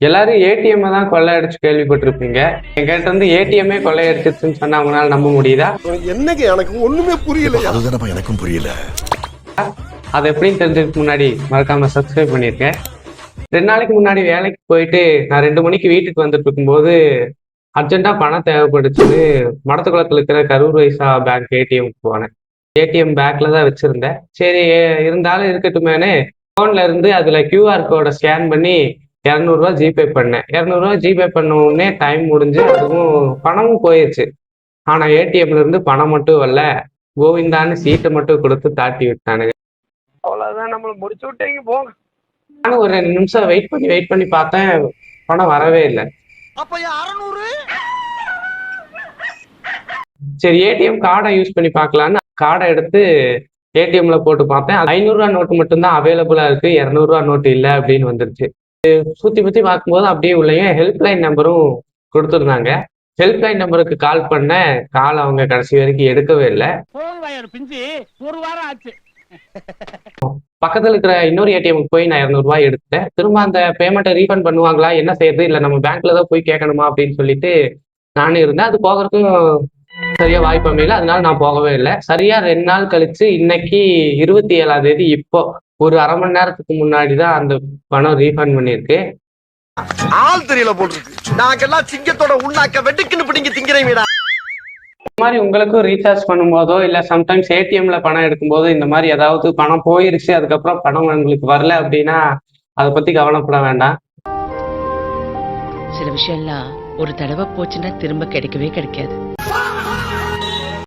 எல்லாரும் ஏடிஎம் தான் கொள்ளையடிச்சு கேள்விப்பட்டிருப்பீங்க. என்கிட்ட இருந்து ஏடிஎம்மே கொள்ளையடிச்சிருச்சுன்னு சொன்னா உங்களால நம்ப முடியுதா? என்னங்க எனக்கு ஒண்ணுமே புரியல. அதுதானப்பா எனக்கும் புரியல. அது எப்படின்னு தெரிஞ்சதுக்கு முன்னாடி மறக்காம சப்ஸ்கிரைப் பண்ணிருக்கேன். 2 நாளைக்கு முன்னாடி வேலைக்கு போயிட்டு நான் 2 மணிக்கு வீட்டுக்கு வந்துட்டு இருக்கும்போது அர்ஜென்ட்டா பணம் தேவைப்படுச்சுன்னு மடத்துக்குளத்துல இருக்கிற கரூர் வைசா பேங்க் ஏடிஎம்க்கு போனேன். ஏடிஎம் பேங்க்ல தான் வச்சிருந்தேன். சரி இருந்தாலும் இருக்கட்டுமேனு போன்ல இருந்து அதுல கியூஆர் கோடை ஸ்கேன் பண்ணி 200 ஜிபே பண்ணேன். 200 ஜிபே பண்ண உடனே டைம் முடிஞ்சு அதுவும் பணமும் போயிடுச்சு. ஆனா ஏடிஎம்ல இருந்து பணம் மட்டும் வரல. கோவிந்தான்னு சீட்டை மட்டும் கொடுத்து தாட்டி விட்டானுங்க. அவ்வளவுதான், நம்மள முடிச்சு விட்டீங்க போங்க. நானும் ஒரு 2 நிமிஷம் வெயிட் பண்ணி பார்த்தேன். பணம் வரவே இல்லை. அப்ப 600 சரி ஏடிஎம் கார்டை யூஸ் பண்ணி பார்க்கலான்னு கார்டை எடுத்து ஏடிஎம்ல போட்டு பார்த்தேன். 500 நோட்டு மட்டும்தான் அவைலபிளா இருக்கு, 200 நோட்டு இல்லை அப்படின்னு வந்துருச்சு. சுத்தி முத்தி பார்க்கும்போது அப்படியே உள்ளேயும் ஹெல்ப்லைன் நம்பரும் கொடுத்துருந்தாங்க. ஹெல்ப்லைன் நம்பருக்கு கால் பண்ண கால் அவங்க கடைசி வரைக்கும் எடுக்கவே இல்லை. பிஞ்சு ஒரு வாரம் ஆச்சு. பக்கத்துல இருக்கிற இன்னொரு ஏடிஎம்க்கு போய் நான் 200 எடுத்தேன். திரும்ப அந்த பேமெண்ட்டை ரீஃபண்ட் பண்ணுவாங்களா, என்ன செய்யறது, இல்லை நம்ம பேங்க்ல தான் போய் கேட்கணுமா அப்படின்னு சொல்லிட்டு நானும் இருந்தேன். அது போகிறதுக்கும் சரியா வாய்ப்பு அமையல, அதனால நான் போகவே இல்லை. சரியா 2 நாள் கழிச்சு இன்னைக்கு 27ஆம் தேதி இப்போ ஒரு அரை மணி நேரத்துக்கு முன்னாடி தான் அந்த பணம் ரீஃபண்ட் பண்ணிருக்கு. ஆள் தெரியல போட்டுருக்கு. நாங்கெல்லாம் சிங்கத்தோட உண்ணாக்க வெட்டுக்குன்னு பிடிங்க திங்கிறீங்கடா. இந்த மாதிரி உங்களுக்கும் ரீசார்ஜ் பண்ணும்போதோ இல்லை சம்டைம்ஸ் ஏடிஎம்ல பணம் எடுக்கும்போதோ இந்த மாதிரி ஏதாவது பணம் போயிருச்சு அதுக்கப்புறம் பணம் உங்களுக்கு வரல அப்படின்னா அதை பத்தி கவலைப்பட வேண்டாம். சில விஷயம்லாம் ஒரு தடவை போச்சுன்னா திரும்ப கிடைக்கவே கிடைக்காது.